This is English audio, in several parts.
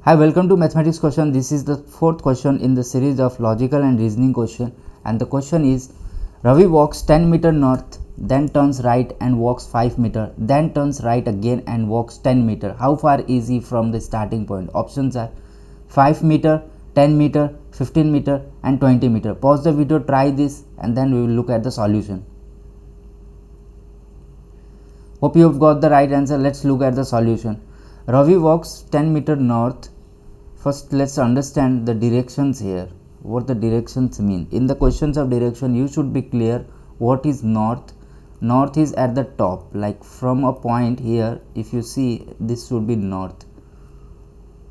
Hi, welcome to Mathematics question. This is the fourth question in the series of logical and reasoning question, and the question is Ravi walks 10 meter north, then turns right and walks 5 meter, then turns right again and walks 10 meter. How far is he from the starting point? Options are 5 meter, 10 meter, 15 meter and 20 meter. Pause the video, try this, and then we will look at the solution. Hope you have got the right answer. Let's look at the solution. Ravi walks 10 meter north. First, let's understand the directions here. What the directions mean. In the questions of direction, you should be clear what is north. North is at the top, like from a point here. If you see, this should be north,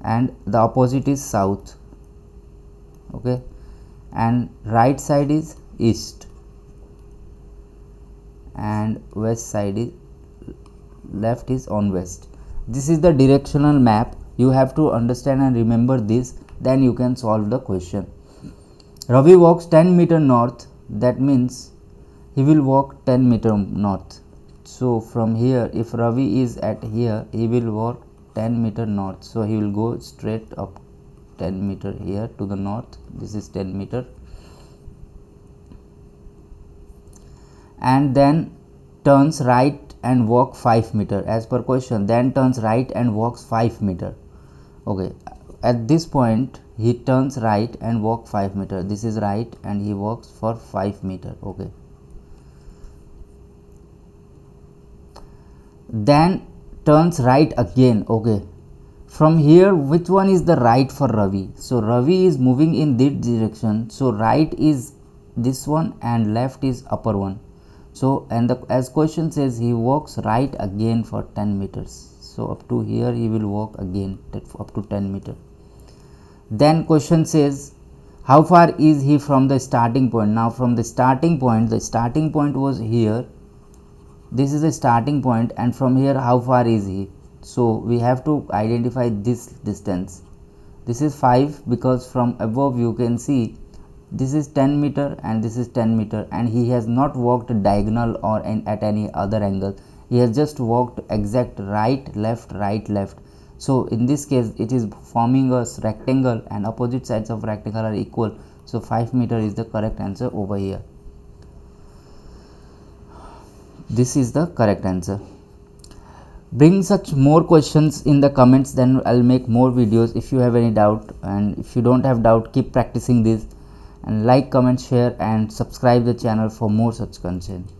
and the opposite is south. Okay, and right side is east, and west side is left is on west. This is the directional map. You have to understand and remember this, then you can solve the question. Ravi walks 10 meter north, that means he will walk 10 meter north. So from here, if Ravi is at here, he will walk 10 meter north. So he will go straight up 10 meter here to the north. This is 10 meter, and then turns right and walk 5 meter as per question. Then turns right and walks 5 meter. Okay, at this point he turns right and walk 5 meter. This is right, and he walks for 5 meter. Okay, then turns right again. Okay, from here, which one is the right for Ravi? So Ravi is moving in this direction, so right is this one and left is upper one. So, and as question says, he walks right again for 10 meters. So up to here he will walk again up to 10 meter. Then question says, how far is he from the starting point? Now from the starting point was here. This is the starting point, and from here how far is he? So we have to identify this distance. This is 5, because from above you can see this is 10 meter and this is 10 meter, and he has not walked diagonal or at any other angle. He has just walked exact right left. So in this case it is forming a rectangle, and opposite sides of rectangle are equal. So 5 meter is the correct answer over here. This is the correct answer. Bring such more questions in the comments, then I'll make more videos if you have any doubt. And if you don't have doubt, keep practicing this, and like, comment, share and subscribe the channel for more such content.